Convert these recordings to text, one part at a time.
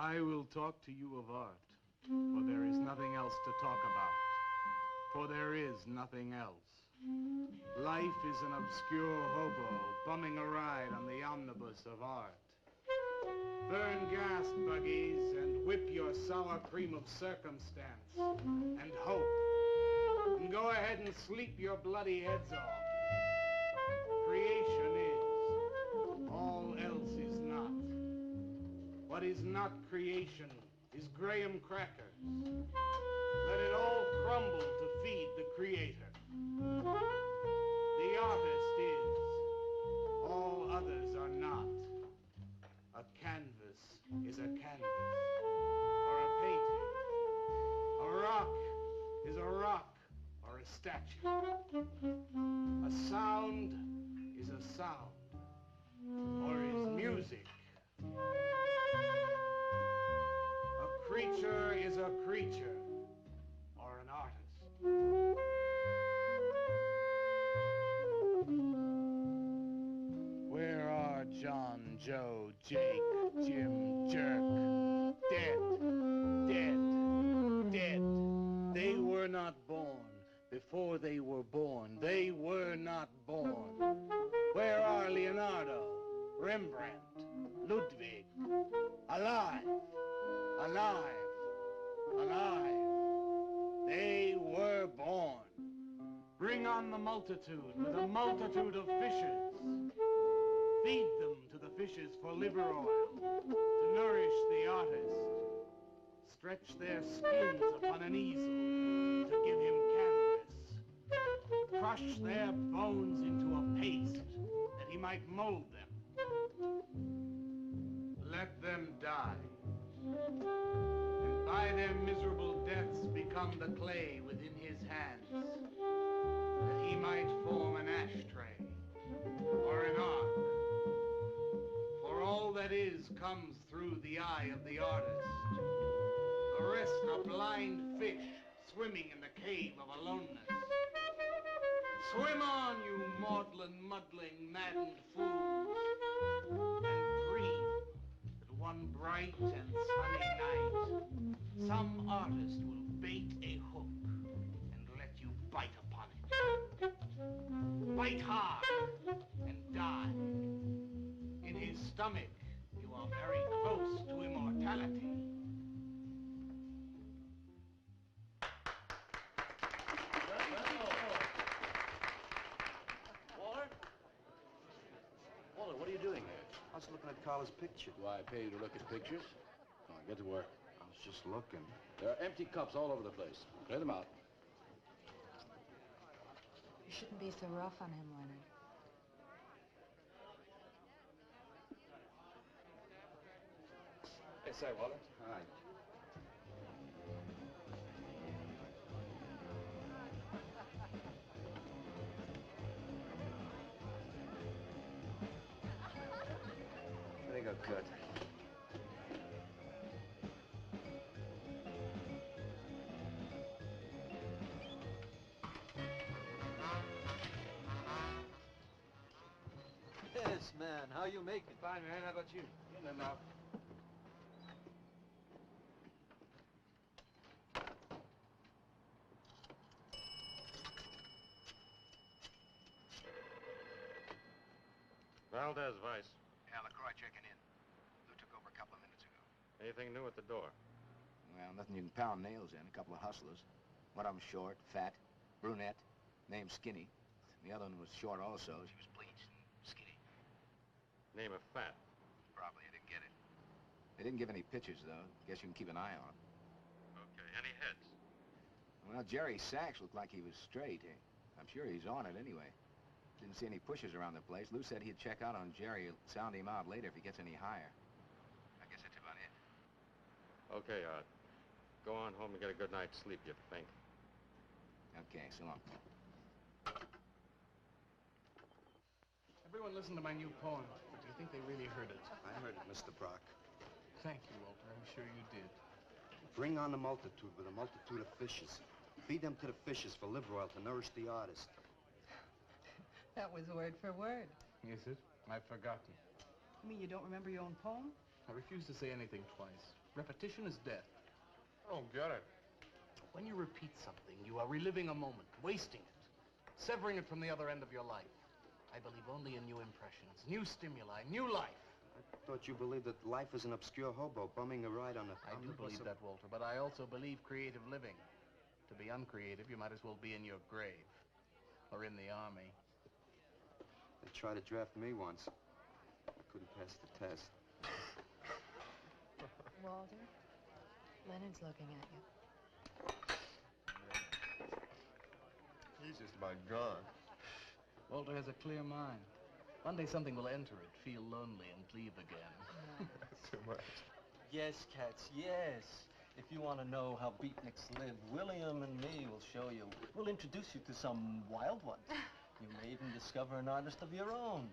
I will talk to you of art, for there is nothing else to talk about. For there is nothing else. Life is an obscure hobo bumming a ride on the omnibus of art. Burn gas buggies and whip your sour cream of circumstance and hope. And go ahead and sleep your bloody heads off. Creation is. All else is not. What is not creation is graham crackers. Let it all crumble to feed the creator. The artist is. All others are not. A canvas is a canvas, or a painting. A rock is a rock, or a statue. A sound is a sound, or is music. A creature is a creature, or an artist. Where are John, Joe, Jake, Jim, Jerk? Dead, dead, dead. They were not born. Before they were born, they were not born. Where are Leonardo, Rembrandt, Ludwig? Alive, alive, alive. They were born. Bring on the multitude with a multitude of fishes. Feed them to the fishes for liver oil, to nourish the artist. Stretch their skins upon an easel to give him canvas. Crush their bones into a paste that he might mold them. Let them die. And by their miserable deaths become the clay within his hands, that he might form an ashtray or an ark. For all that is comes through the eye of the artist. The rest are blind fish swimming in the cave of aloneness. Swim on, you maudlin, muddling, maddened fools, and dream that one bright and sunny night, some artist will bait a hook and let you bite upon it. Bite hard and die. In his stomach, you are very close to immortality. Walter, what are you doing here? I was looking at Carla's picture. Do I pay you to look at pictures? Come on, get to work. I was just looking. There are empty cups all over the place. Clear them out. You shouldn't be so rough on him, Leonard. Hey, say, Walter. Hi. I think I'll cut. Yes, man. How you making? Fine, man. How about you? In and out. Valdez, Vice. Yeah, LaCroix checking in. Lou took over a couple of minutes ago. Anything new at the door? Well, nothing you can pound nails in. A couple of hustlers. One of them short, fat, brunette, named Skinny. The other one was short also. She was bleached and skinny. Name of Fat. Probably, I didn't get it. They didn't give any pictures, though. Guess you can keep an eye on them. Okay, any heads? Well, Jerry Sachs looked like he was straight. I'm sure he's on it anyway. Didn't see any pushers around the place. Lou said he'd check out on Jerry, sound him out later if he gets any higher. I guess that's about it. Okay, go on home and get a good night's sleep, you think. Okay, so long. Everyone listen to my new poem. Do you think they really heard it? I heard it, Mr. Brock. Thank you, Walter. I'm sure you did. Bring on the multitude with a multitude of fishes. Feed them to the fishes for liver oil to nourish the artist. That was word for word. Is it? I've forgotten. You mean you don't remember your own poem? I refuse to say anything twice. Repetition is death. I don't get it. When you repeat something, you are reliving a moment, wasting it, severing it from the other end of your life. I believe only in new impressions, new stimuli, new life. I thought you believed that life is an obscure hobo bumming a ride on a... I do believe that, Walter, but I also believe creative living. To be uncreative, you might as well be in your grave. Or in the army. They tried to draft me once. I couldn't pass the test. Walter, Leonard's looking at you. He's just about gone. Walter has a clear mind. One day something will enter it, feel lonely, and leave again. Too much. Yes, cats, yes. If you want to know how beatniks live, William and me will show you. We'll introduce you to some wild ones. You may even discover an artist of your own.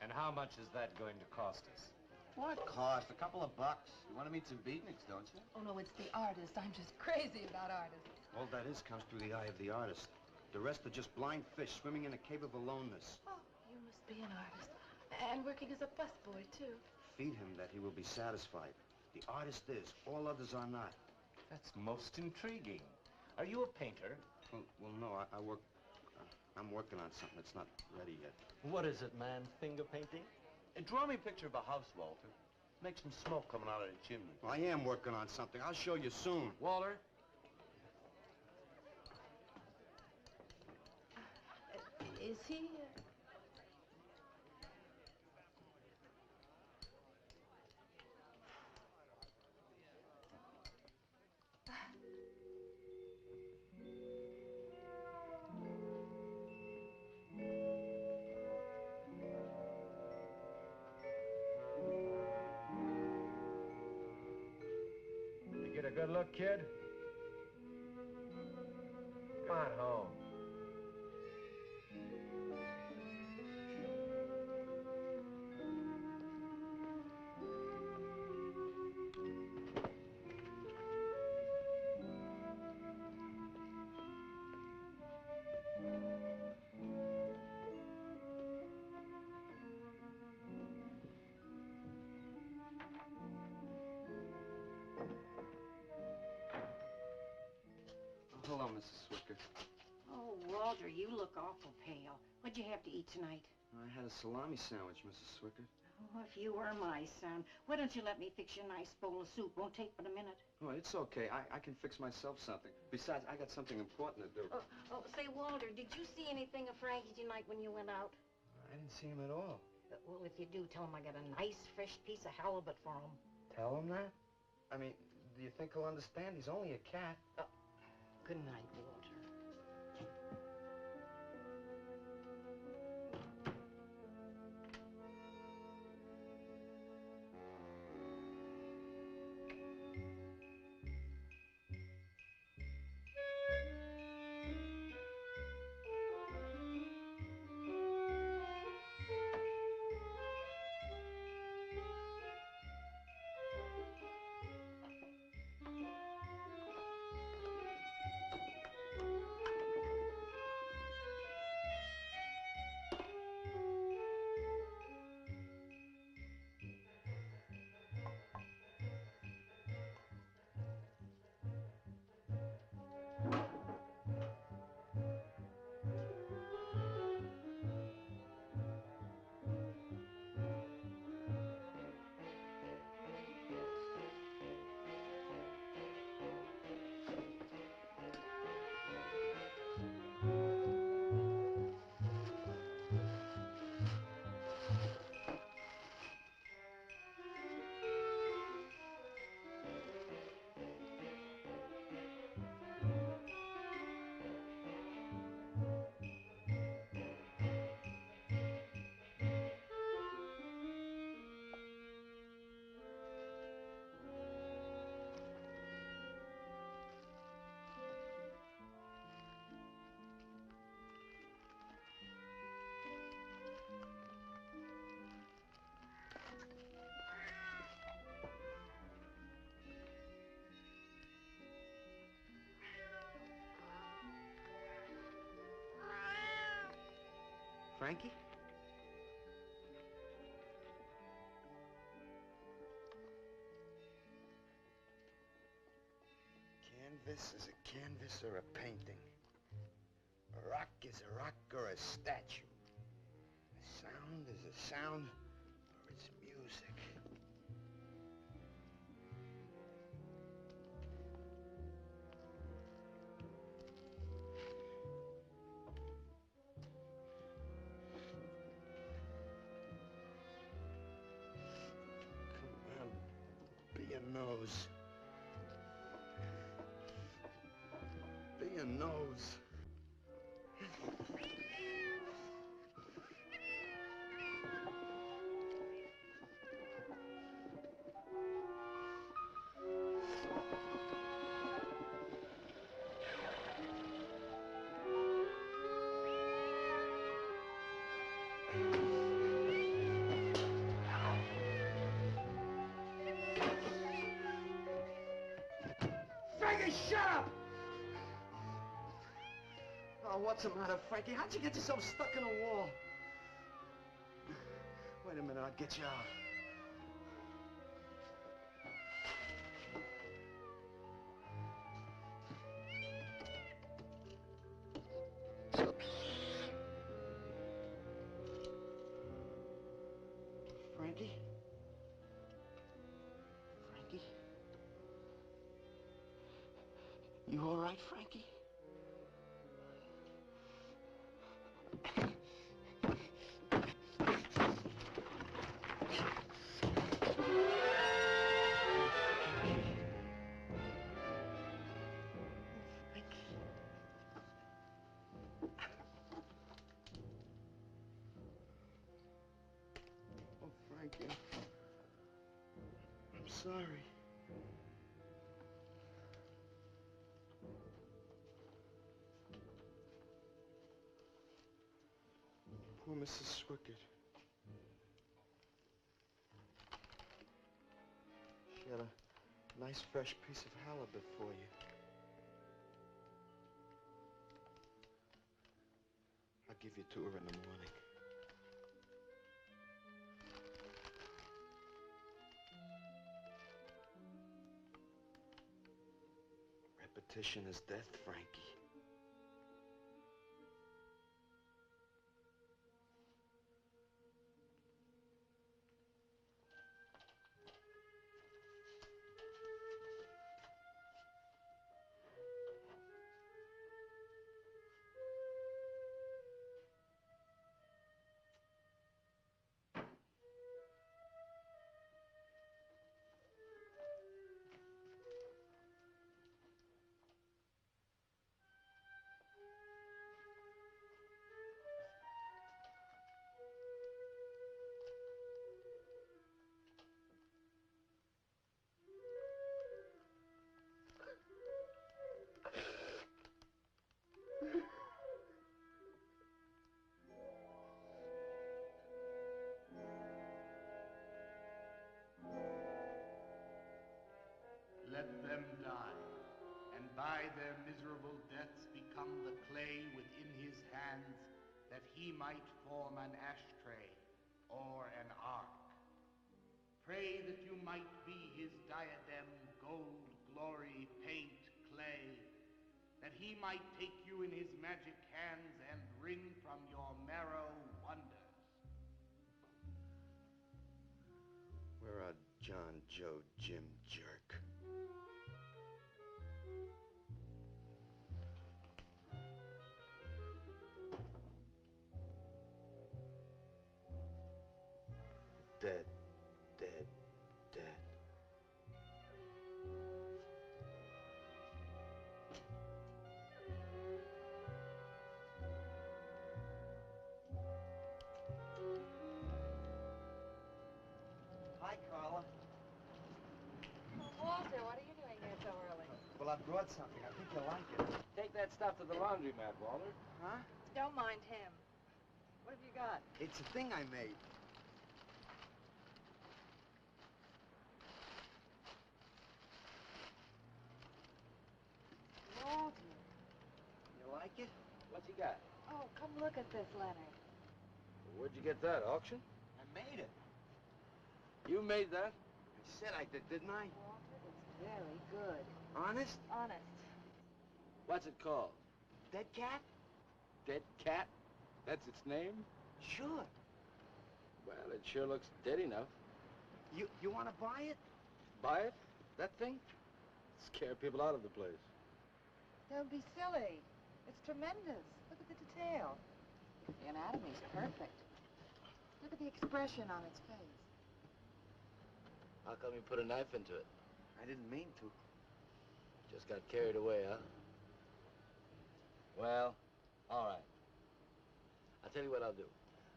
And how much is that going to cost us? What cost? A couple of bucks. You want to meet some beatniks, don't you? Oh, no, it's the artist. I'm just crazy about artists. All that is comes through the eye of the artist. The rest are just blind fish swimming in a cave of aloneness. Oh, you must be an artist. And working as a busboy, too. Feed him that he will be satisfied. The artist is. All others are not. That's most intriguing. Are you a painter? Well, no, I'm working on something that's not ready yet. What is it, man? Finger painting? Draw me a picture of a house, Walter. Make some smoke coming out of the chimney. Well, I am working on something. I'll show you soon. Walter? Is he? You get a good look, kid? Come on home. Hello, Mrs. Swicker. Oh, Walter, you look awful pale. What'd you have to eat tonight? I had a salami sandwich, Mrs. Swicker. Oh, if you were my son, why don't you let me fix you a nice bowl of soup? Won't take but a minute. Oh, it's okay. I can fix myself something. Besides, I got something important to do. Say, Walter, did you see anything of Frankie tonight when you went out? I didn't see him at all. Well, if you do, tell him I got a nice, fresh piece of halibut for him. Tell him that? I mean, do you think he'll understand? He's only a cat. Good night, Walter. Frankie? canvas is a canvas or a painting. A rock is a rock or a statue. A sound is a sound or it's music. Come on, be a nose. Be a nose. Frankie, shut up! Oh, what's the matter, Frankie? How'd you get yourself stuck in a wall? Wait a minute, I'll get you out. Frankie? Frankie? You all right, Frankie? Oh, Frankie. I'm sorry. Poor Mrs. Swickett. She had a nice fresh piece of halibut for you. I'll give you to her in the morning. Repetition is death, Frankie. Let them die, and by their miserable deaths become the clay within his hands, that he might form an ashtray or an ark. Pray that you might be his diadem, gold, glory, paint, clay, that he might take you in his magic hands and wring from your marrow wonders. Where are John, Joe, Jim, Jerk? Dead, dead, dead. Hi, Carla. Walter, what are you doing here so early? Well, I brought something. I think you'll like it. Take that stuff to the laundromat, Walter. Huh? Don't mind him. What have you got? It's a thing I made. Walter. You like it? What's he got? Oh, come look at this, Leonard. Where'd you get that, auction? I made it. You made that? I said I did, didn't I? Walter, it's very good. Honest? Honest. What's it called? Dead cat? Dead cat? That's its name? Sure. Well, it sure looks dead enough. You want to buy it? Buy it? That thing? Scare people out of the place. Don't be silly. It's tremendous. Look at the detail. The anatomy's perfect. Look at the expression on its face. How come you put a knife into it? I didn't mean to. Just got carried away, huh? Well, all right. I'll tell you what I'll do.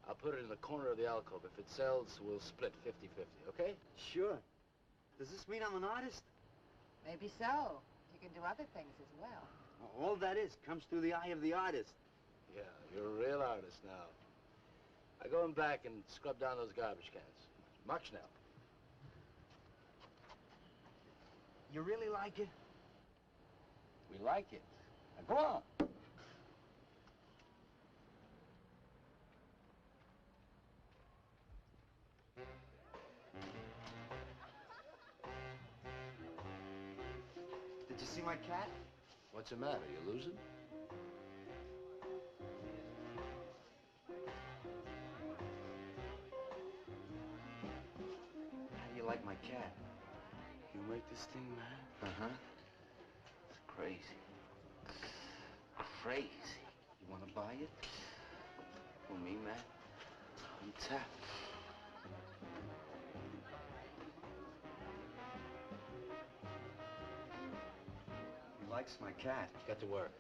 I'll put it in the corner of the alcove. If it sells, we'll split 50-50, okay? Sure. Does this mean I'm an artist? Maybe so. You can do other things as well. All that is comes through the eye of the artist. Yeah, you're a real artist now. I go in back and scrub down those garbage cans. March now. You really like it? We like it. Now go on. Did you see my cat? What's the matter? You losing? How do you like my cat? You make this thing, man? Uh-huh. It's crazy. Crazy. You want to buy it? For me, man? I'm tapped. He likes my cat. Get to work.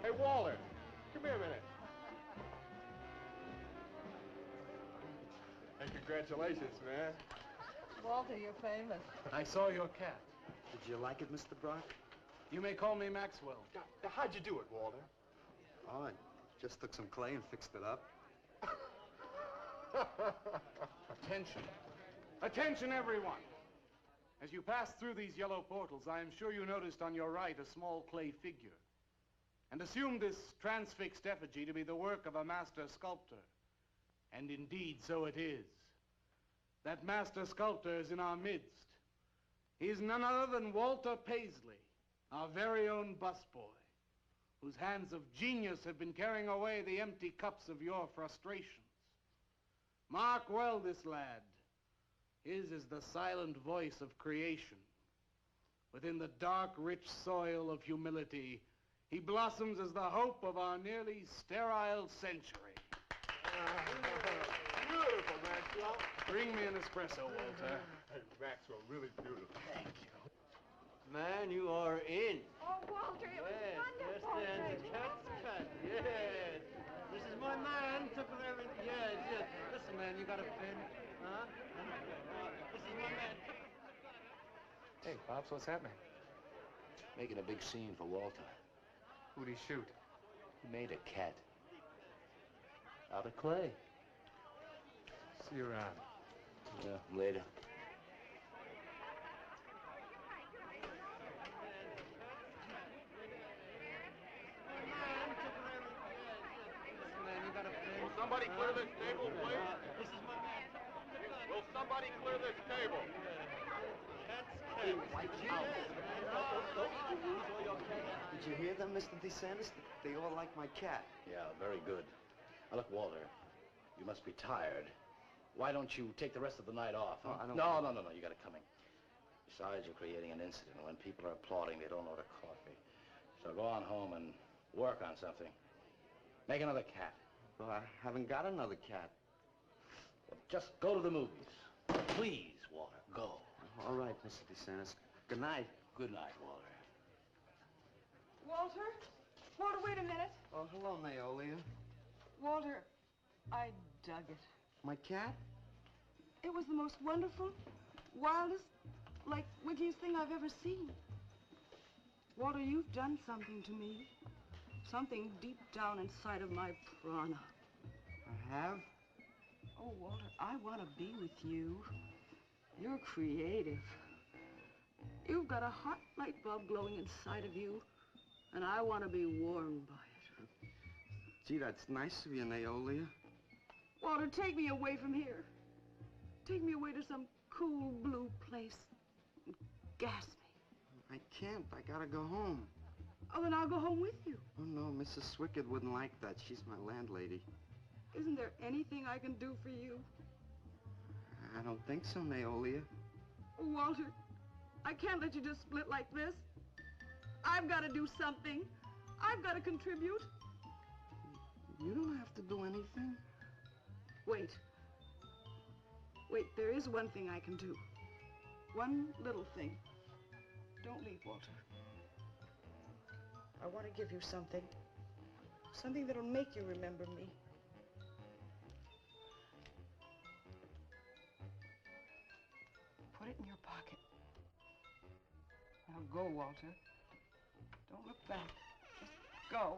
Hey, Walter, come here a minute. Hey, congratulations, man. Walter, you're famous. I saw your cat. Did you like it, Mr. Brock? You may call me Maxwell. Now, how'd you do it, Walter? Oh, I just took some clay and fixed it up. Attention. Attention, everyone. As you pass through these yellow portals, I am sure you noticed on your right a small clay figure, and assumed this transfixed effigy to be the work of a master sculptor. And indeed, so it is. That master sculptor is in our midst. He is none other than Walter Paisley, our very own busboy, whose hands of genius have been carrying away the empty cups of your frustrations. Mark well this lad. His is the silent voice of creation. Within the dark, rich soil of humility, he blossoms as the hope of our nearly sterile century. Beautiful, Maxwell. Bring me an espresso, Walter. Hey, Maxwell, really beautiful. Thank you. Man, you are in. Oh, Walter, it was Yes, wonderful. there stands a cat's cut. Yes. This is my man. Took with everything. Yes, yes. Listen, man, you got a pen? Huh? This is my man. Hey, Pops, what's happening? Making a big scene for Walter. Who'd he shoot? He made a cat. Out of clay. See you around. Yeah, later. Will somebody clear this table, please? This is my man. Will somebody clear this table? Did you hear them, Mr. DeSantis? They all like my cat. Yeah, very good. Now, look, Walter, you must be tired. Why don't you take the rest of the night off? Huh? Oh, I don't... No, you got it coming. Besides, you're creating an incident. When people are applauding, they don't order coffee. So go on home and work on something. Make another cat. Well, I haven't got another cat. Well, just go to the movies. Please, Walter, go. All right, Mr. DeSantis. Good night. Good night, Walter. Walter? Walter, wait a minute. Oh, hello, Naolia. Walter, I dug it. My cat? It was the most wonderful, wildest, like, wittiest thing I've ever seen. Walter, you've done something to me. Something deep down inside of my prana. I have? Oh, Walter, I want to be with you. You're creative. You've got a hot light bulb glowing inside of you, and I want to be warmed by it. Gee, that's nice of you, Naolia. take me away from here. Take me away to some cool blue place. And gas me. I can't. I gotta go home. Oh, then I'll go home with you. Oh, no, Mrs. Swickard wouldn't like that. She's my landlady. Isn't there anything I can do for you? I don't think so, Naolia. Walter, I can't let you just split like this. I've got to do something. I've got to contribute. You don't have to do anything. Wait. Wait, there is one thing I can do. One little thing. Don't leave, Walter. I want to give you something. Something that'll make you remember me. Put it in your pocket. Now go, Walter. Don't look back. Just go.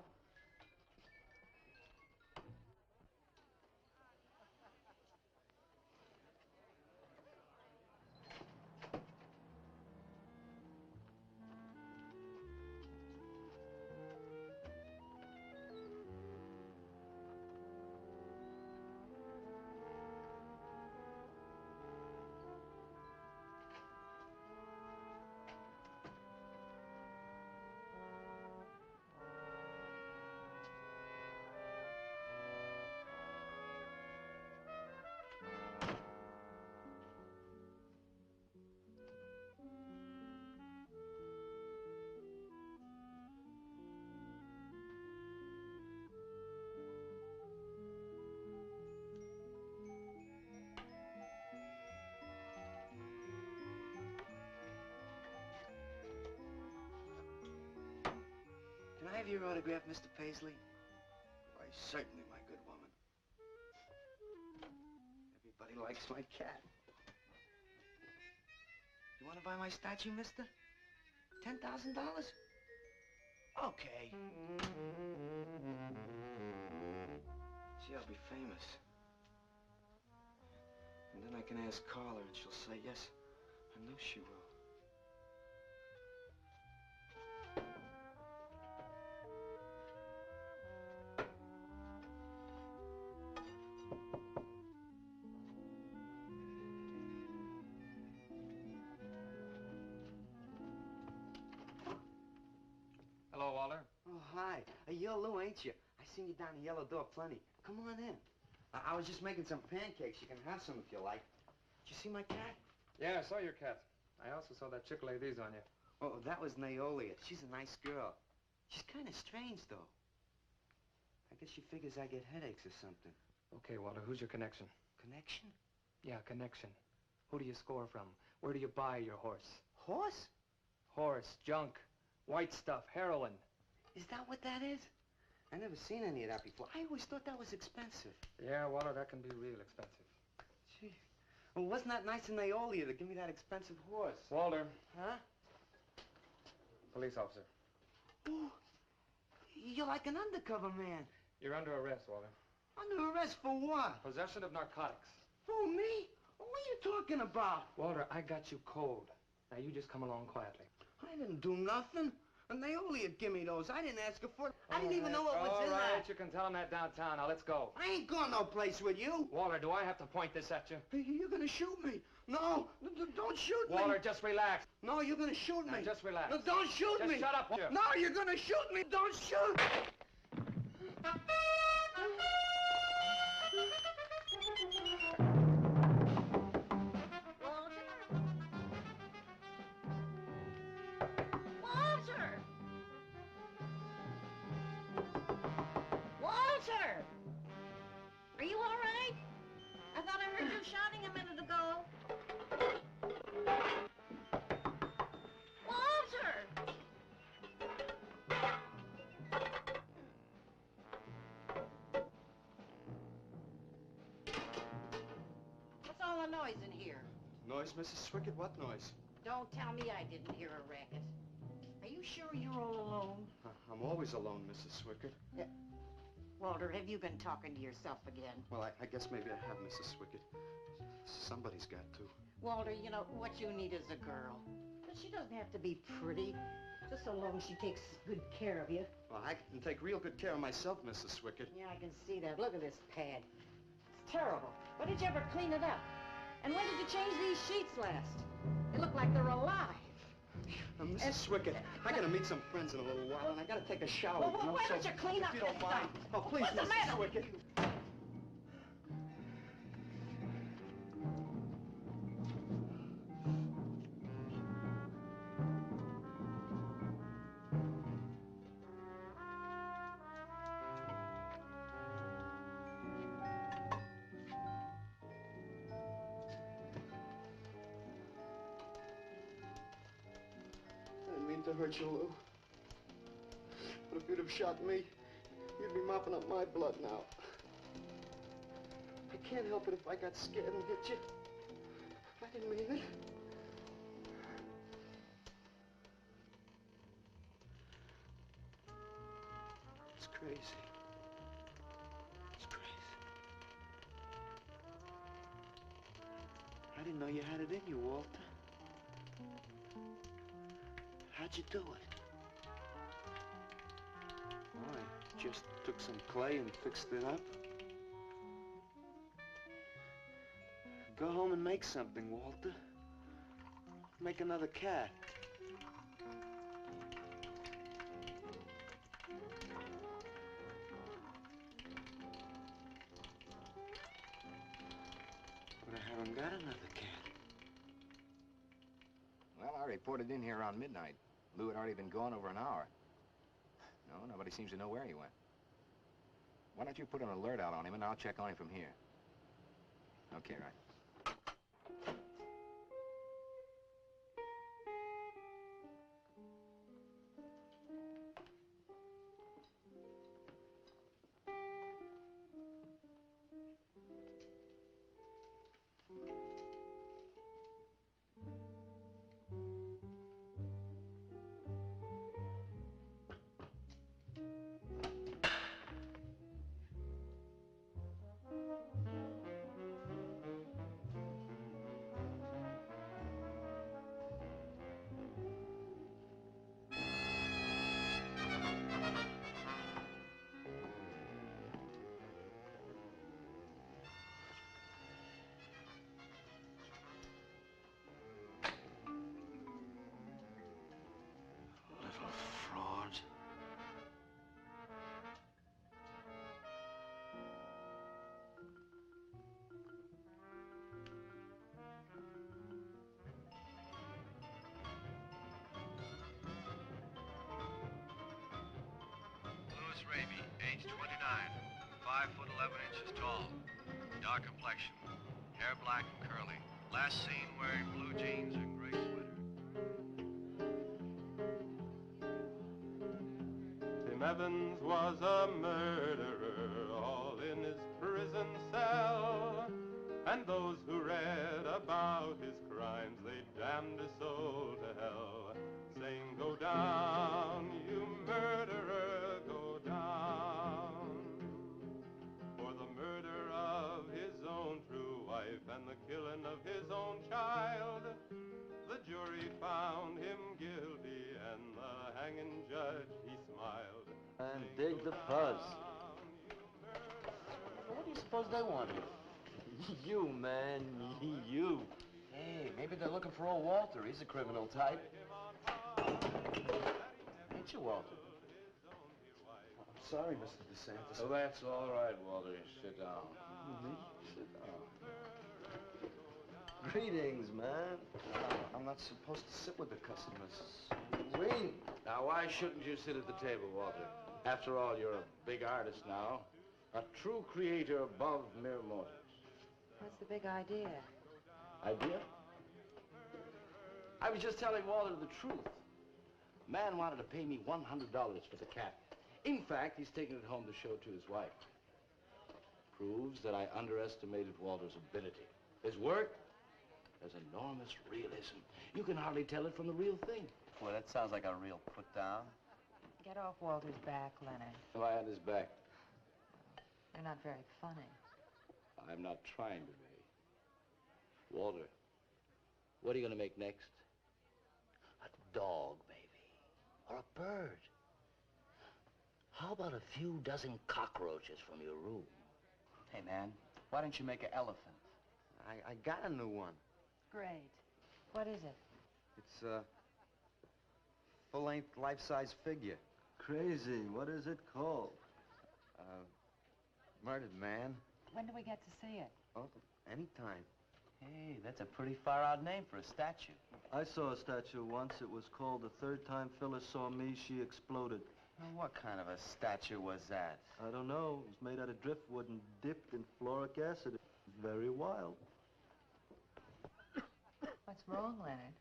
Can I have your autograph, Mr. Paisley? Why, certainly, my good woman. Everybody likes my cat. You want to buy my statue, mister? $10,000? Okay. See, I'll be famous. And then I can ask Carla, and she'll say yes. I know she will. Hello, Walter. Oh, hi. You're Lou, ain't you? I seen you down the yellow door plenty. Come on in. I was just making some pancakes. You can have some if you like. Did you see my cat? Yeah, I saw your cat. I also saw that chick lay these on you. Oh, that was Naolia. She's a nice girl. She's kind of strange, though. I guess she figures I get headaches or something. Okay, Walter, who's your connection? Connection? Yeah, connection. Who do you score from? Where do you buy your horse? Horse? Horse, junk, white stuff, heroin. Is that what that is? I never seen any of that before. I always thought that was expensive. Yeah, Walter, that can be real expensive. Gee. Well, wasn't that nice of Naolia to give me that expensive horse? Walter. Huh? Police officer. Oh, you're like an undercover man. You're under arrest, Walter. Under arrest for what? Possession of narcotics. Who, me? What are you talking about? Walter, I got you cold. Now you just come along quietly. I didn't do nothing. And Naolia give me those. I didn't ask her for it. I didn't even know what was in All right, that. you can tell him that downtown. Now let's go. I ain't going no place with you. Walter, do I have to point this at you? You're gonna shoot me. No, don't shoot me. Walter, just relax. No, you're gonna shoot Now me. just relax. No, don't shoot Just me. shut up, Walter. No, you're gonna shoot me. Don't shoot. Walter! Are you all right? I thought I heard you shouting a minute ago. Walter! What's all the noise in here? Noise, Mrs. Swickard? What noise? Don't tell me I didn't hear a racket. Are you sure you're all alone? I'm always alone, Mrs. Swickard. Walter, have you been talking to yourself again? Well, I guess maybe I have, Mrs. Swickard. Somebody's got to. Walter, you know, what you need is a girl. But she doesn't have to be pretty, just so long as she takes good care of you. Well, I can take real good care of myself, Mrs. Swickard. Yeah, I can see that. Look at this pad. It's terrible. When did you ever clean it up? And when did you change these sheets last? They look like they're alive. Mrs. Swickett, I gotta meet some friends in a little while, and I gotta take a shower. Well, why don't you clean up if you this don't mind. stuff? Oh, please, What's the Mrs. matter with Swickett. I didn't mean to hurt you, Lou. But if you'd have shot me, you'd be mopping up my blood now. I can't help it if I got scared and hit you. I didn't mean it. It's crazy. It's crazy. I didn't know you had it in you, Walter. How'd you do it? Oh, I just took some clay and fixed it up. Go home and make something, Walter. Make another cat. But I haven't got another cat. Well, I reported in here around midnight. Lou had already been gone over an hour. No, nobody seems to know where he went. Why don't you put an alert out on him, and I'll check on him from here. Okay, right. Age 29, 5 foot 11 inches tall, dark complexion, hair black and curly. Last seen wearing blue jeans and gray sweater. Tim Evans was a murderer, all in his prison cell. And those who read about his crimes, they damned his soul to hell, saying, "Go down, you murderer, go down." For the murder of his own true wife and the killing of his own child, the jury found him guilty, and the hanging judge, he smiled. And dig the fuzz. What do you suppose they wanted? You, man, you. Hey, maybe they're looking for old Walter. He's a criminal type. Ain't you, Walter? I'm sorry, Mr. DeSantis. Oh, that's all right, Walter. Sit down. Me? Sit down. Greetings, man. I'm not supposed to sit with the customers. Wait. Now, why shouldn't you sit at the table, Walter? After all, you're a big artist now. A true creator above mere mortals. What's the big idea? Idea? I was just telling Walter the truth. Man wanted to pay me $100 for the cat. In fact, he's taking it home to show to his wife. Proves that I underestimated Walter's ability. His work has enormous realism. You can hardly tell it from the real thing. Boy, that sounds like a real put down. Get off Walter's back, Leonard. Lie on his back. You're not very funny. I'm not trying to be. Walter, what are you going to make next? A dog, maybe. Or a bird. How about a few dozen cockroaches from your room? Hey, man, Why don't you make an elephant? I got a new one. Great. What is it? It's a full-length, life-size figure. Crazy. What is it called? Murdered man. When do we get to see it? Oh, anytime. Hey, that's a pretty far-out name for a statue. I saw a statue once. It was called The Third Time Phyllis Saw Me, She Exploded. Now, what kind of a statue was that? I don't know. It was made out of driftwood and dipped in fluoric acid. Very wild. What's wrong, Leonard?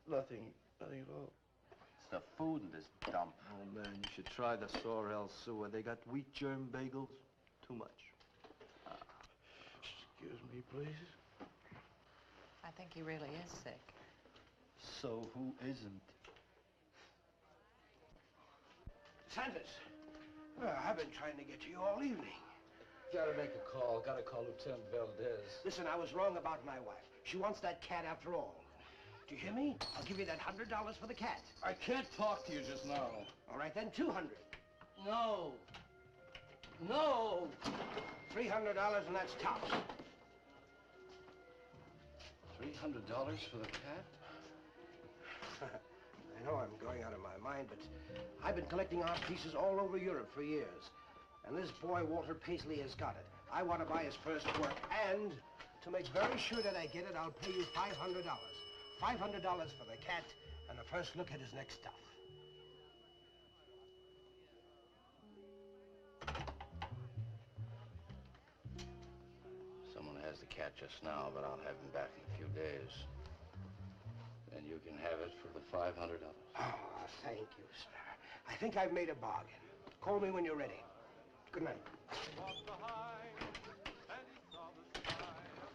Nothing at all. It's the food in this dump. Oh, man, you should try the Sorrel sewer. They got wheat germ bagels. Too much. Excuse me, please. I think he really is sick. So who isn't? Santis, I've been trying to get to you all evening. Gotta make a call. Gotta call Lieutenant Valdez. Listen, I was wrong about my wife. She wants that cat after all. Do you hear me? I'll give you that $100 for the cat. I can't talk to you just now. All right, then, 200. No. No. $300, and that's tops. $300 for the cat? I know I'm going out of my mind, but I've been collecting art pieces all over Europe for years. And this boy, Walter Paisley, has got it. I want to buy his first work, and to make very sure that I get it, I'll pay you $500. $500 for the cat, and the first look at his next stuff. Someone has the cat just now, but I'll have him back in a few days. Then you can have it for the $500. Oh, thank you, sir. I think I've made a bargain. Call me when you're ready. Good night.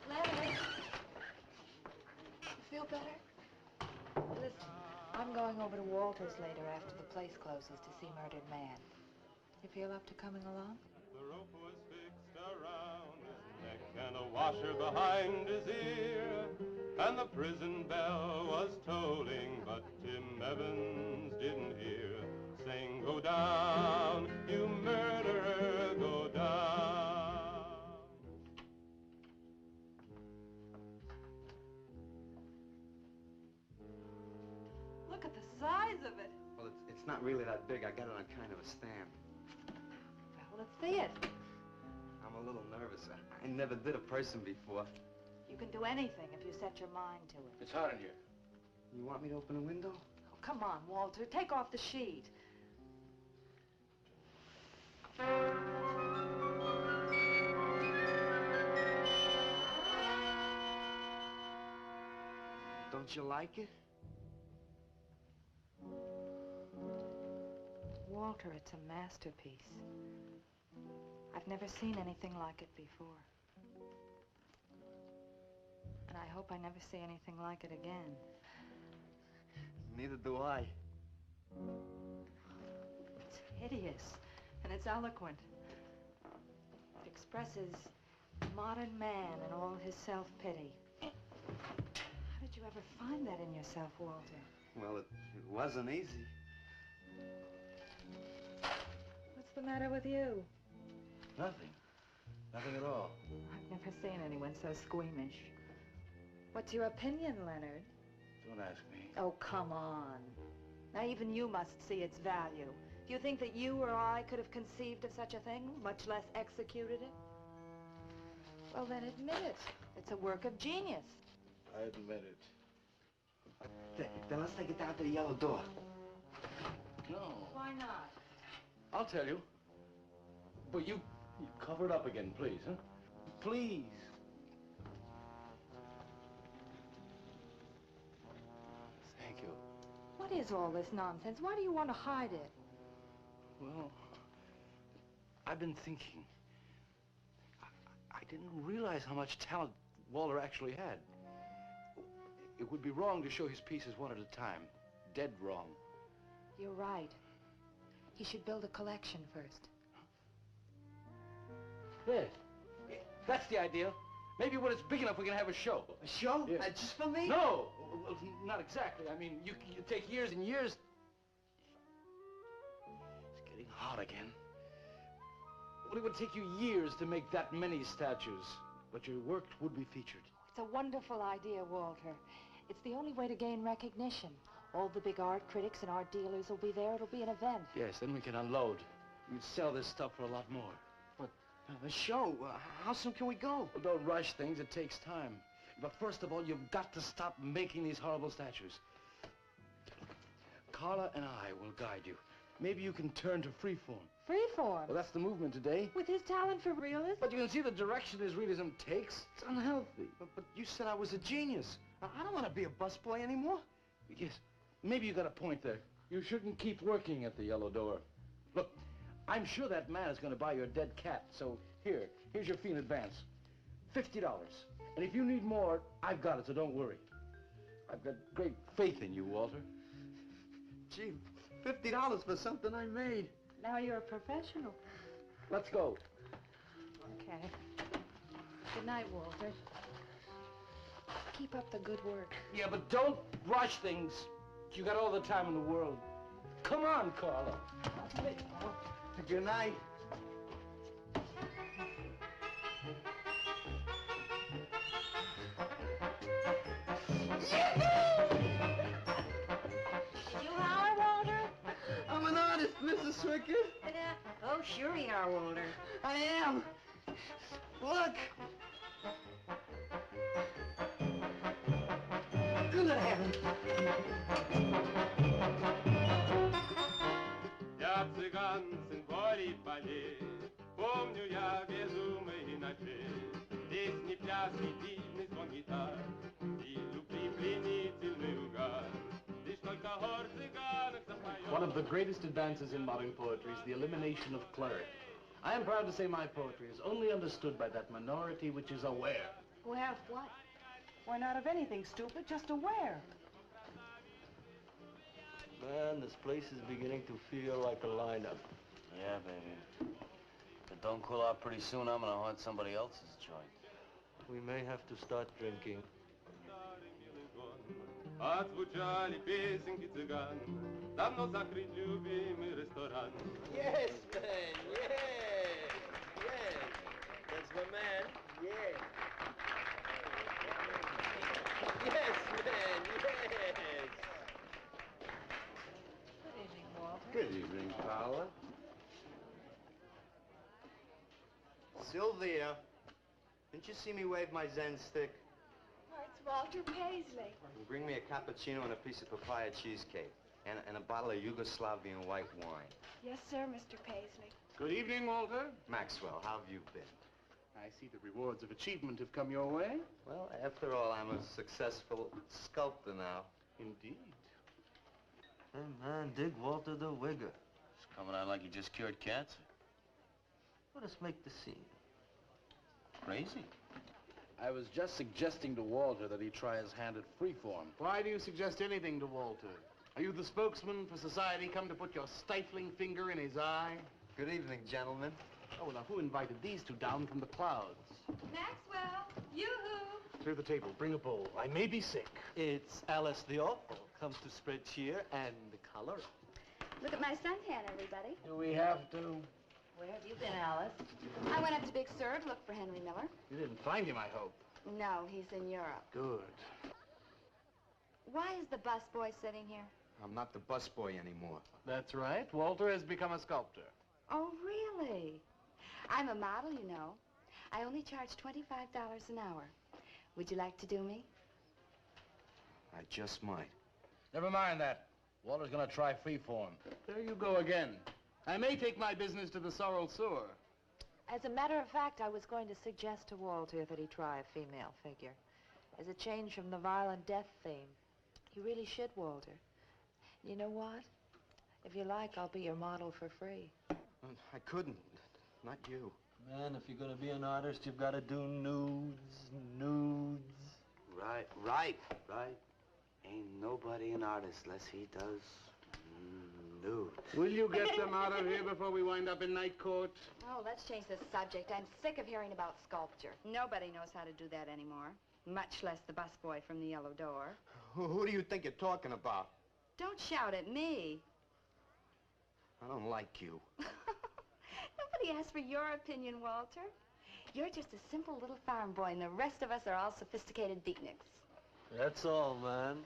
Leonard! You feel better? Listen, I'm going over to Walter's later after the place closes to see Murdered Man. You feel up to coming along? The rope was fixed around his neck and a washer behind his ear, and the prison bell was tolling, but Tim Evans didn't hear. Saying, go down, you murderer, go down. Look at the size of it. Well, it's not really that big. I got it on kind of a stand. Well, let's see it. I'm a little nervous. I never did a person before. You can do anything if you set your mind to it. It's hot in here. You want me to open a window? Oh, come on, Walter. Take off the sheet. Don't you like it? Walter, it's a masterpiece. I've never seen anything like it before. And I hope I never see anything like it again. Neither do I. It's hideous, and it's eloquent. It expresses modern man and all his self-pity. How did you ever find that in yourself, Walter? Well, it wasn't easy. What's the matter with you? Nothing. Nothing at all. I've never seen anyone so squeamish. What's your opinion, Leonard? Don't ask me. Oh, come on. Now, even you must see its value. Do you think that you or I could have conceived of such a thing, much less executed it? Well, then admit it. It's a work of genius. I admit it. Then let's take it down to the yellow door. No. Why not? I'll tell you. But you cover it up again, please, huh? Please. Thank you. What is all this nonsense? Why do you want to hide it? Well, I've been thinking. I didn't realize how much talent Walter actually had. It would be wrong to show his pieces one at a time. Dead wrong. You're right. He should build a collection first. Yes. That's the idea. Maybe when it's big enough, we can have a show. A show? Yes. Just for me? No! Well, not exactly. I mean, you take years and years. It's getting hot again. Well, it would take you years to make that many statues, but your work would be featured. It's a wonderful idea, Walter. It's the only way to gain recognition. All the big art critics and art dealers will be there. It'll be an event. Yes, then we can unload. We'd sell this stuff for a lot more. But the show, how soon can we go? Well, don't rush things. It takes time. But first of all, you've got to stop making these horrible statues. Carla and I will guide you. Maybe you can turn to freeform. Freeform? Well, that's the movement today. With his talent for realism? But you can see the direction his realism takes. It's unhealthy. But you said I was a genius. I don't want to be a busboy anymore. Yes, maybe you got a point there. You shouldn't keep working at the Yellow Door. Look, I'm sure that man is going to buy your dead cat, so here's your fee in advance. $50. And if you need more, I've got it, so don't worry. I've got great faith in you, Walter. Gee, $50 for something I made. Now you're a professional. Let's go. Okay. Good night, Walter. Keep up the good work. Yeah, but don't rush things. You got all the time in the world. Come on, Carla. Good night. You are, Walter? I'm an artist, Mrs. Surchart. Oh, sure you are, Walter. I am. Look. Good heavens. Я цыган, сын воли полей, помню я безумные ночи, песни, пляски, дивный звон гитар и любви пленительный угар. Лишь только хор цыганок запоет. One of the greatest advances in modern poetry is the elimination of clarity. I am proud to say my poetry is only understood by that minority which is aware. Aware of what? Why, not of anything, stupid, just aware. Man, this place is beginning to feel like a lineup. Yeah, baby. If it don't cool out pretty soon, I'm gonna haunt somebody else's joint. We may have to start drinking. Отзвучали песенки цыган, давно закрыт любимый ресторан. Yes, man, yes, yes. That's my man, yeah. Yes, man, yes. Good evening, Walter. Good evening, Carla. Sylvia, didn't you see me wave my Zen stick? Oh, it's Walter Paisley. Bring me a cappuccino and a piece of papaya cheesecake. And a bottle of Yugoslavian white wine. Yes, sir, Mr. Paisley. Good evening, Walter. Maxwell, how have you been? I see the rewards of achievement have come your way. Well, after all, I'm a successful sculptor now. Indeed. Hey, man, dig Walter the Wigger. It's coming out like you just cured cancer. Let us make the scene. Crazy. I was just suggesting to Walter that he try his hand at freeform. Why do you suggest anything to Walter? Are you the spokesman for society come to put your stifling finger in his eye? Good evening, gentlemen. Oh, now who invited these two down from the clouds? Maxwell, yoo-hoo. Clear the table, bring a bowl. I may be sick. It's Alice the Awful. Comes to spread cheer and color. Look at my suntan, everybody. Do we have to? Where have you been, Alice? I went up to Big Sur to look for Henry Miller. You didn't find him, I hope. No, he's in Europe. Good. Why is the busboy sitting here? I'm not the busboy anymore. That's right. Walter has become a sculptor. Oh, really? I'm a model, you know. I only charge $25 an hour. Would you like to do me? I just might. Never mind that. Walter's gonna try freeform. There you go again. I may take my business to the Sorrel Sewer. As a matter of fact, I was going to suggest to Walter that he try a female figure. As a change from the violent death theme. He really should, Walter. You know what? If you like, I'll be your model for free. I couldn't. Not you. Man, if you're gonna be an artist, you've got to do nudes. Right. Ain't nobody an artist unless he does nudes. Will you get them out of here before we wind up in night court? Oh, let's change the subject. I'm sick of hearing about sculpture. Nobody knows how to do that anymore. Much less the busboy from the Yellow Door. Who do you think you're talking about? Don't shout at me. I don't like you. Nobody Nobody asked for your opinion, Walter. You're just a simple little farm boy, and the rest of us are all sophisticated beatniks. That's all, man.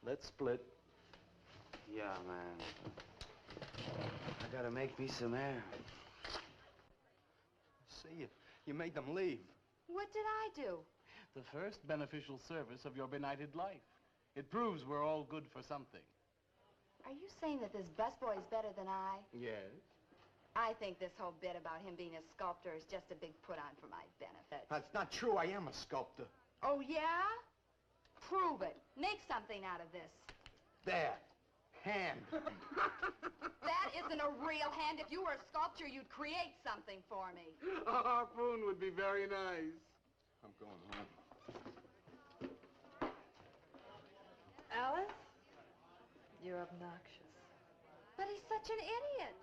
Let's split. Yeah, man. I gotta make me some air. See, you made them leave. What did I do? The first beneficial service of your benighted life. It proves we're all good for something. Are you saying that this busboy's better than I? Yes. I think this whole bit about him being a sculptor is just a big put-on for my benefit. That's not true. I am a sculptor. Oh, yeah? Prove it. Make something out of this. There. Hand. That isn't a real hand. If you were a sculptor, you'd create something for me. A harpoon would be very nice. I'm going home. Alice? You're obnoxious. But he's such an idiot.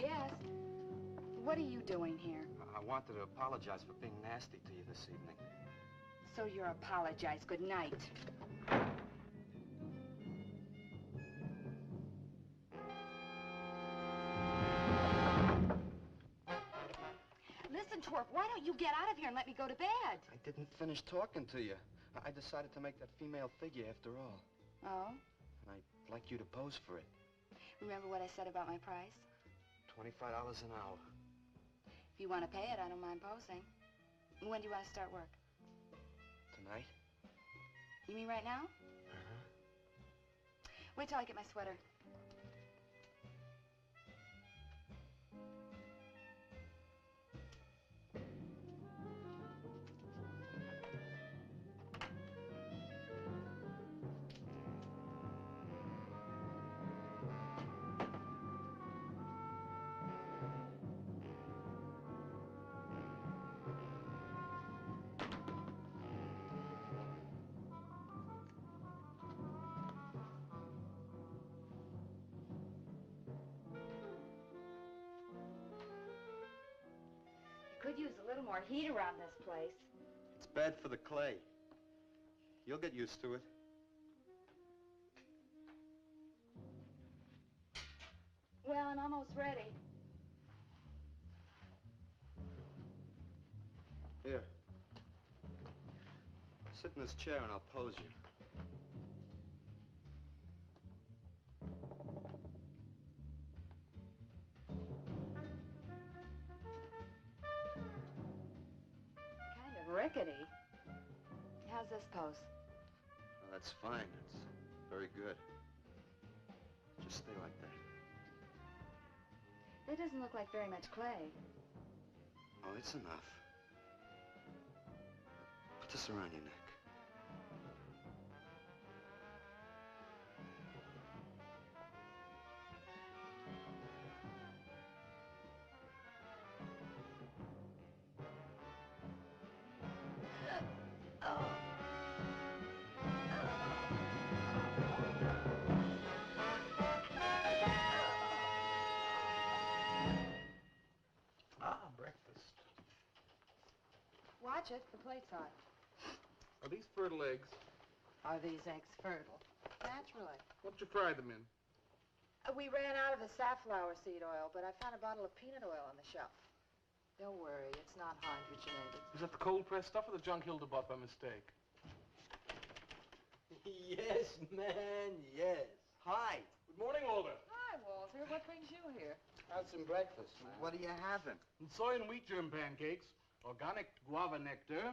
Yes. What are you doing here? I wanted to apologize for being nasty to you this evening. So you're apologize. Good night. Listen, Twerp, why don't you get out of here and let me go to bed? I didn't finish talking to you. I decided to make that female figure after all. Oh? And I'd like you to pose for it. Remember what I said about my price? $25 an hour. If you want to pay it, I don't mind posing. When do you want to start work? Tonight? You mean right now? Uh-huh. Wait till I get my sweater. Could use a little more heat around this place. It's bad for the clay. You'll get used to it. Well, I'm almost ready. Here. Sit in this chair and I'll pose you. Kind of rickety. How's this pose? Well, that's fine. It's very good. Just stay like that. That doesn't look like very much clay. Oh, it's enough. Put this around your neck. Breakfast. Watch it. The plate's hot. Are these fertile eggs? Are these eggs fertile? Naturally. What'd you fry them in? We ran out of the safflower seed oil, but I found a bottle of peanut oil on the shelf. Don't worry, it's not hydrogenated. Is that the cold-pressed stuff or the junk Hilda bought by mistake? Yes, man, yes. Hi. Good morning, Walter. Hi, Walter. What brings you here? Have some breakfast, man. What are you having? Soy and wheat germ pancakes, organic guava nectar,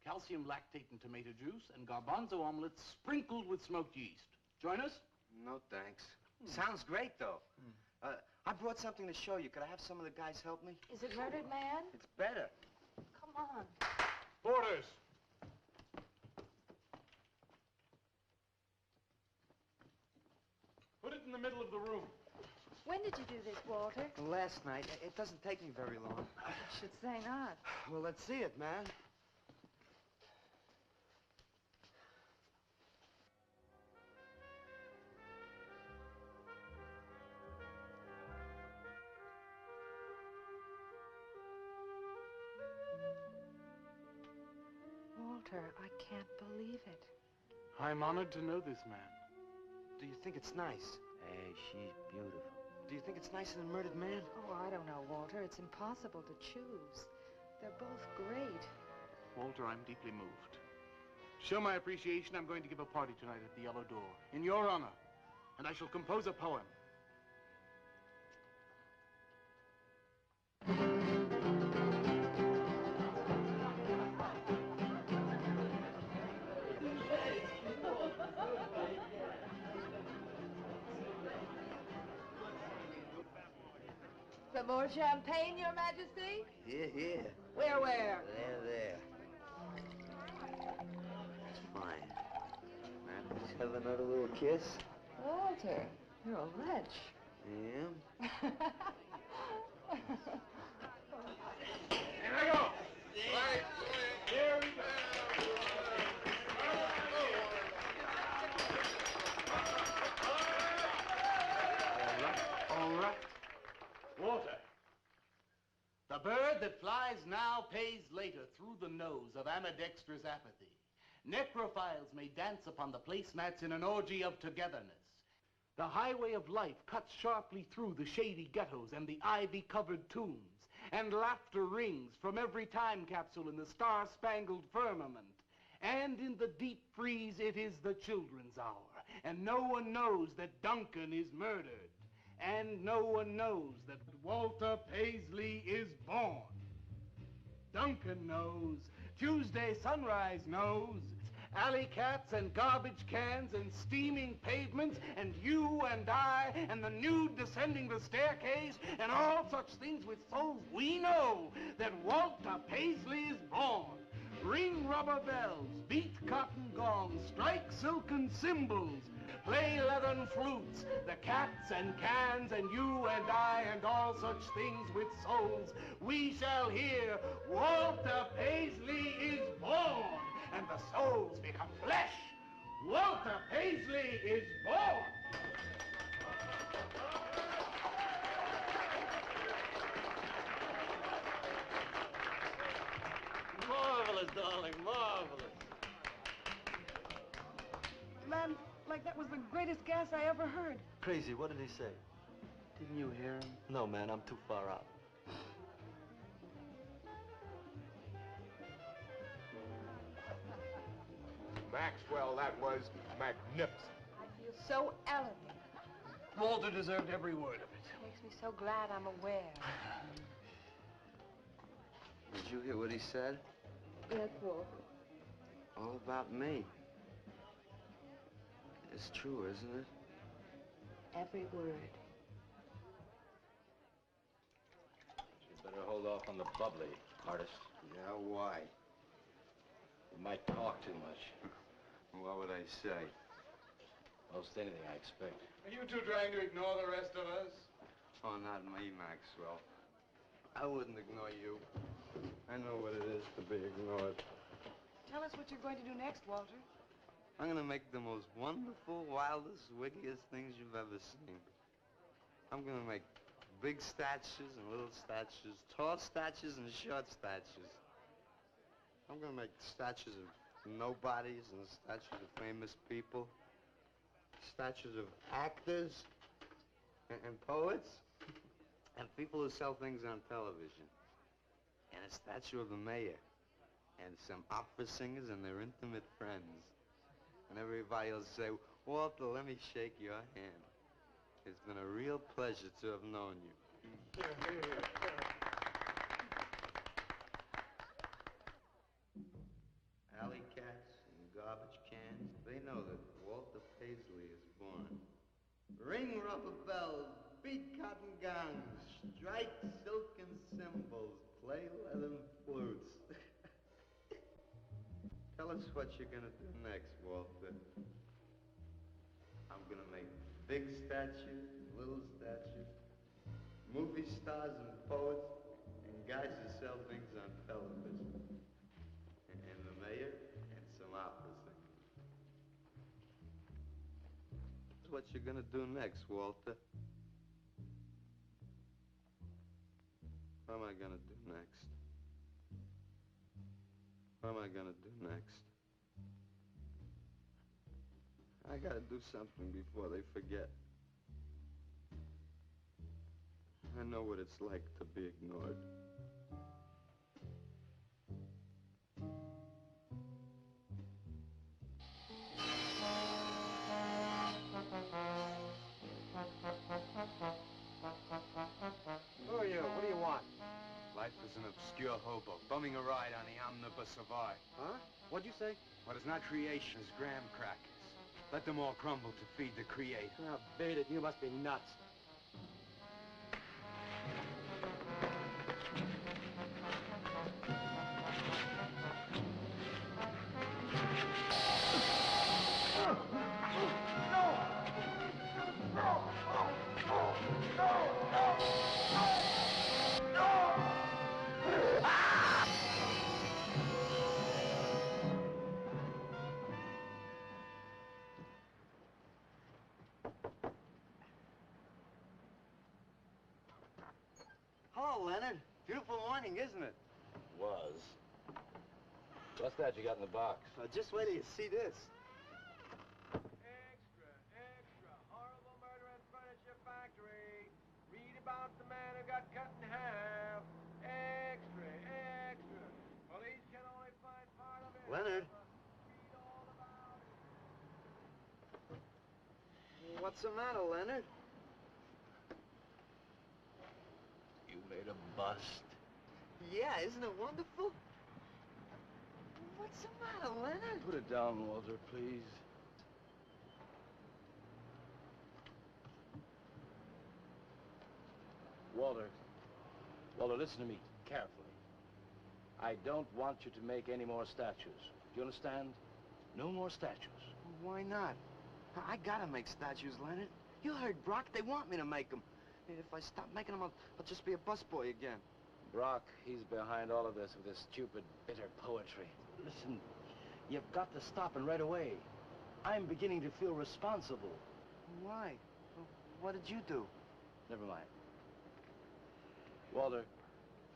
calcium lactate and tomato juice, and garbanzo omelets sprinkled with smoked yeast. Join us? No, thanks. Sounds great, though. I brought something to show you. Could I have some of the guys help me? Is it Murdered Man? It's better. Come on. Boarders! Put it in the middle of the room. When did you do this, Walter? Last night. It doesn't take me very long. I should say not. Well, let's see it, man. Walter, I can't believe it. I'm honored to know this man. Do you think it's nice? Hey, she's beautiful. Do you think it's nicer than Murdered Man? Oh, I don't know, Walter. It's impossible to choose. They're both great. Walter, I'm deeply moved. To show my appreciation, I'm going to give a party tonight at the Yellow Door, in your honor. And I shall compose a poem. Some more champagne, Your Majesty? Here. Where? There. It's fine. Man, let's have another little kiss. Walter, you're a wretch. Yeah? Here I go! Right. Here we go! All right. Walter. The bird that flies now pays later through the nose of ambidextrous apathy. Necrophiles may dance upon the placemats in an orgy of togetherness. The highway of life cuts sharply through the shady ghettos and the ivy-covered tombs, and laughter rings from every time capsule in the star-spangled firmament. And in the deep freeze, it is the children's hour, and no one knows that Duncan is murdered. And no one knows that Walter Paisley is born. Duncan knows. Tuesday Sunrise knows. Alley cats and garbage cans and steaming pavements and you and I and the nude descending the staircase and all such things with souls. We know that Walter Paisley is born. Ring rubber bells, beat cotton gongs, strike silken cymbals, play leathern flutes, the cats and cans and you and I and all such things with souls. We shall hear Walter Paisley is born, and the souls become flesh. Walter Paisley is born. Marvelous, darling, marvelous. Man, like that was the greatest gas I ever heard. Crazy, what did he say? Didn't you hear him? No, man, I'm too far out. Maxwell, that was magnificent. I feel so elegant. Walter deserved every word of it. Makes me so glad I'm aware. Did you hear what he said? Yes, Walter. All about me. It's true, isn't it? Every word. You'd better hold off on the bubbly, artist. Yeah, why? You might talk too much. What would I say? Most anything, I expect. Are you two trying to ignore the rest of us? Oh, not me, Maxwell. I wouldn't ignore you. I know what it is to be ignored. Tell us what you're going to do next, Walter. I'm gonna make the most wonderful, wildest, wickedest things you've ever seen. I'm gonna make big statues and little statues, tall statues and short statues. I'm gonna make statues of nobodies and statues of famous people, statues of actors and poets and people who sell things on television, and a statue of the mayor and some opera singers and their intimate friends. And everybody will say, Walter, let me shake your hand. It's been a real pleasure to have known you. Alley cats and garbage cans, they know that Walter Paisley is born. Ring rubber bells, beat cotton gongs, strike silken cymbals, play leathern flutes. Tell us what you're gonna do next, Walter. I'm gonna make big statues, little statues, movie stars and poets, and guys who sell things on television. And the mayor and some opera singers. That's what you're gonna do next, Walter. What am I gonna do next? What am I gonna do next? I gotta do something before they forget. I know what it's like to be ignored. Who are you? What do you want? Life is an obscure hobo, bumming a ride on the omnibus of art. Huh? What'd you say? What is not creation is graham crackers. Let them all crumble to feed the creator. Oh, beat it. You must be nuts. Hello, Leonard. Beautiful morning, isn't it? Was. What's that you got in the box? Just wait till you see this. Extra, extra. Horrible murder at furniture factory. Read about the man who got cut in half. Extra, extra. Police can only find part of it. Leonard. Read all about it. What's the matter, Leonard? You made a bust. Yeah, isn't it wonderful? What's the matter, Leonard? Put it down, Walter, please. Walter, listen to me carefully. I don't want you to make any more statues. Do you understand? No more statues. Why not? I gotta make statues, Leonard. You heard Brock. They want me to make them. If I stop making them, I'll just be a busboy again. Brock, he's behind all of this with his stupid, bitter poetry. Listen, you've got to stop and right away. I'm beginning to feel responsible. Why? What did you do? Never mind. Walter,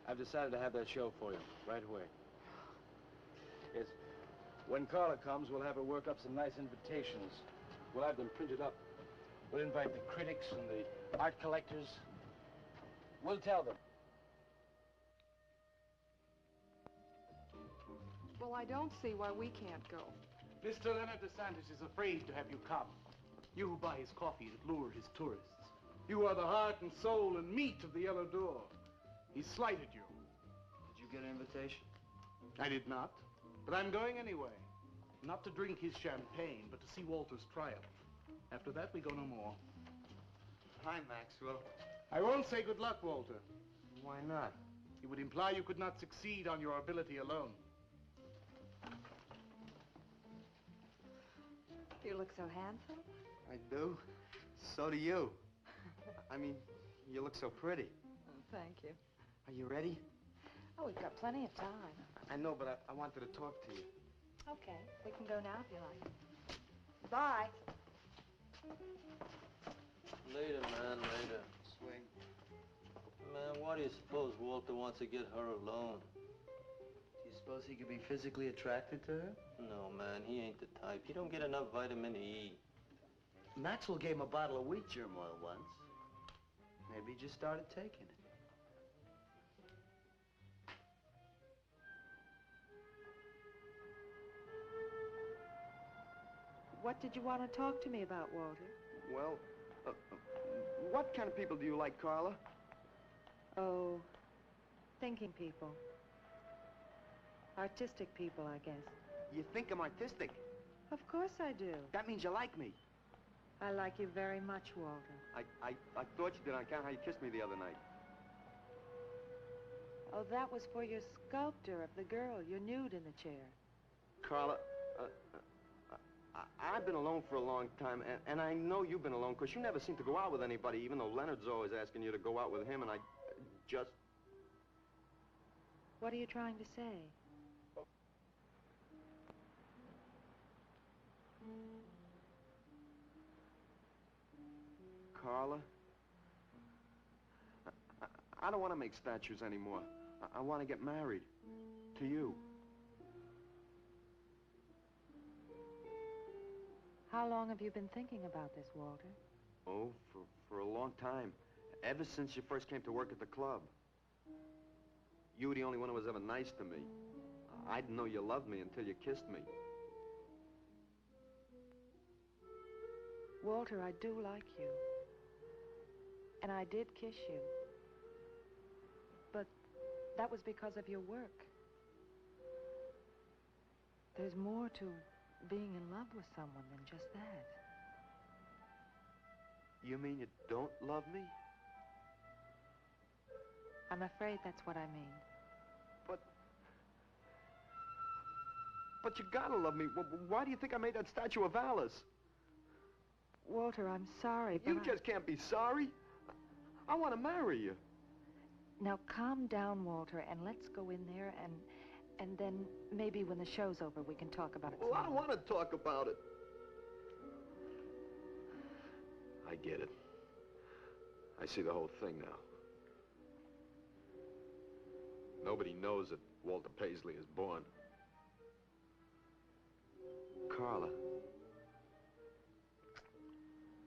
I've decided to have that show for you, right away. Yes. When Carla comes, we'll have her work up some nice invitations. We'll have them printed up. We'll invite the critics and the art collectors. We'll tell them. Well, I don't see why we can't go. Mr. Leonard de Santis is afraid to have you come. You who buy his coffee that lure his tourists. You are the heart and soul and meat of the Yellow Door. He slighted you. Did you get an invitation? I did not, but I'm going anyway. Not to drink his champagne, but to see Walter's triumph. After that, we go no more. Hi, Maxwell. I won't say good luck, Walter. Why not? It would imply you could not succeed on your ability alone. You look so handsome. I do. So do you. I mean, you look so pretty. Oh, thank you. Are you ready? Oh, we've got plenty of time. I know, but I wanted to talk to you. Okay, we can go now if you like. Bye. Later, man, later. Swing. Man, why do you suppose Walter wants to get her alone? Do you suppose he could be physically attracted to her? No, man, he ain't the type. He don't get enough vitamin E. Maxwell gave him a bottle of wheat germ oil once. Maybe he just started taking it. What did you want to talk to me about, Walter? Well, what kind of people do you like, Carla? Oh, thinking people. Artistic people, I guess. You think I'm artistic? Of course I do. That means you like me. I like you very much, Walter. I thought you did on account of how you kissed me the other night. Oh, that was for your sculptor of the girl, your nude in the chair. Carla, I've been alone for a long time, and I know you've been alone, because you never seem to go out with anybody, even though Leonard's always asking you to go out with him, and I just... What are you trying to say? Carla, I don't want to make statues anymore. I want to get married. To you. How long have you been thinking about this, Walter? Oh, for a long time. Ever since you first came to work at the club. You were the only one who was ever nice to me. I didn't know you loved me until you kissed me. Walter, I do like you. And I did kiss you. But that was because of your work. There's more to being in love with someone than just that. You mean you don't love me? I'm afraid that's what I mean. But you gotta love me. Why do you think I made that statue of Alice? Walter, I'm sorry, but You just can't be sorry. I want to marry you. Now, calm down, Walter, and let's go in there and then maybe when the show's over we can talk about it. Well, I don't want to talk about it. I get it. I see the whole thing now. Nobody knows that Walter Paisley is born. Carla,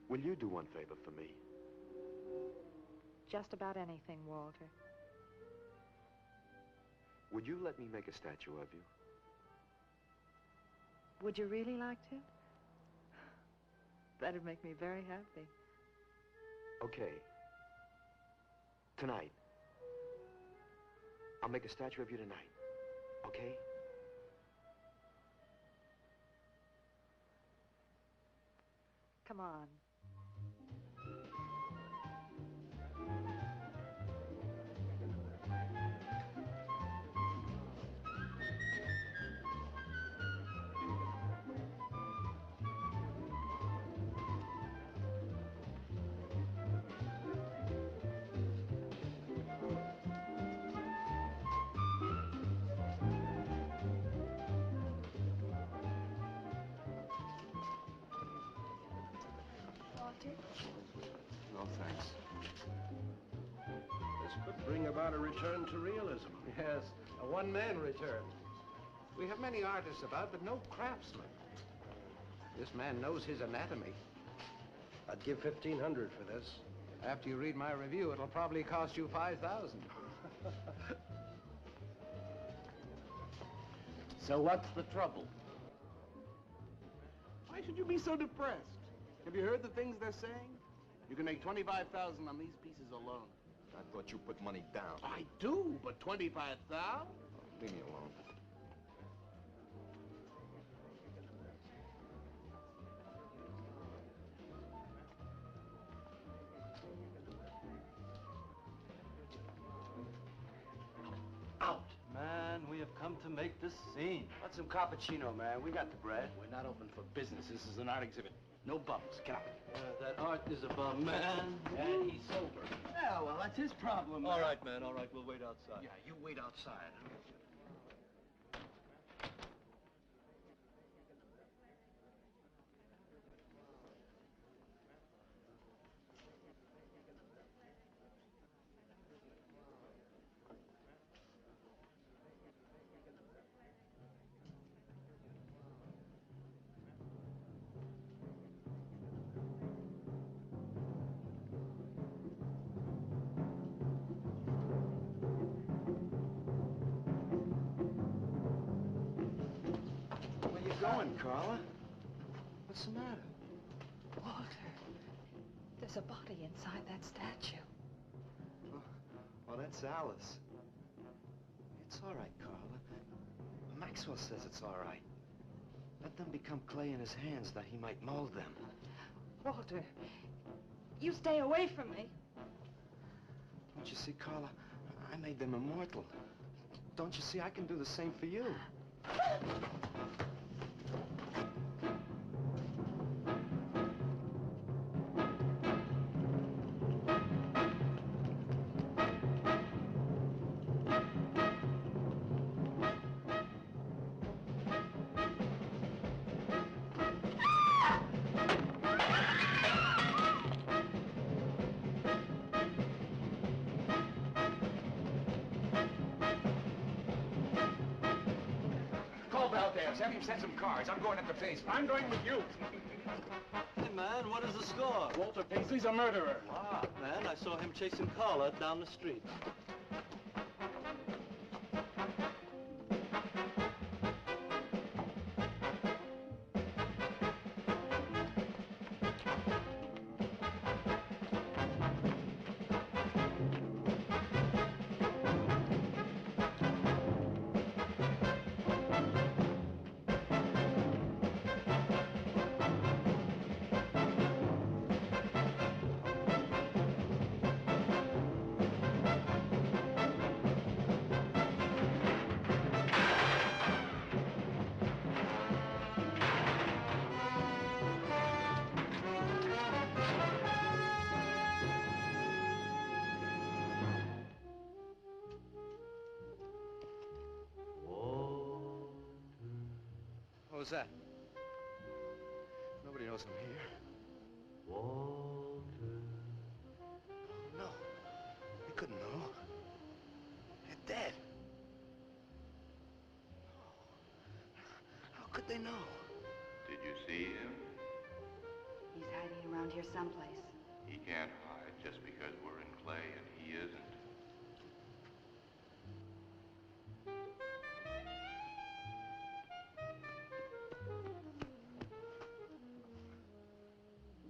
will you do one favor for me? Just about anything, Walter. Would you let me make a statue of you? Would you really like to? That'd make me very happy. Okay. Tonight. I'll make a statue of you tonight. Okay? Come on. No, thanks. This could bring about a return to realism. Yes, a one-man return. We have many artists about, but no craftsmen. This man knows his anatomy. I'd give $1,500 for this. After you read my review, it'll probably cost you $5,000. So what's the trouble? Why should you be so depressed? Have you heard the things they're saying? You can make $25,000 on these pieces alone. I thought you put money down. I do, but $25,000? Leave me alone. Out! Man, we have come to make the scene. Want some cappuccino, man? We got the bread. We're not open for business. This is an art exhibit. No bums. Get up. That art is a bum, man. And he's sober. Yeah, well, that's his problem. All right, man, all right. We'll wait outside. Yeah, you wait outside. Going, Carla? What's the matter? Walter, there's a body inside that statue. Oh, that's Alice. It's all right, Carla. Maxwell says it's all right. Let them become clay in his hands that he might mold them. Walter, you stay away from me. Don't you see, Carla? I made them immortal. Don't you see? I can do the same for you. Have him send some cars. I'm going up the basement. I'm going with you. Hey, man, what is the score? Walter Paisley's a murderer. Ah, man, I saw him chasing Carla down the street. What was that? Nobody knows I'm here. Walter. No. They couldn't know. They're dead. How could they know? Did you see him? He's hiding around here someplace. He can't hide just because we're in clay and he isn't.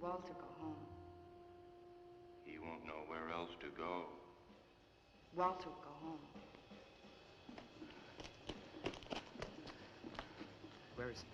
Walter, go home. He won't know where else to go. Walter, go home. Where is he?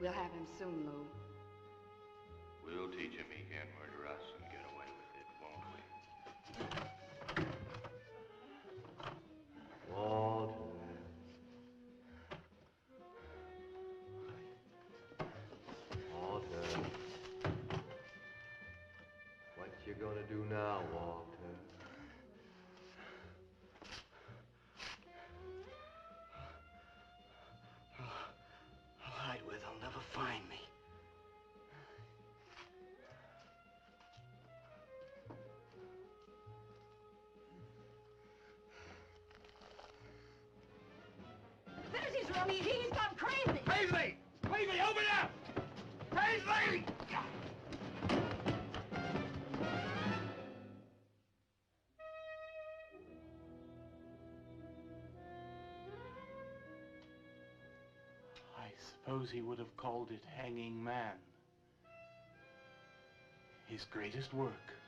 We'll have him soon, Lou. We'll teach him he can't murder us and get away with it, won't we? Walter. Walter. What you gonna do now, Walter? I'll hide where they'll never find me. There's his room. He's gone crazy. Paisley! Paisley, open up! Paisley! suppose he would have called it Hanging Man. His greatest work.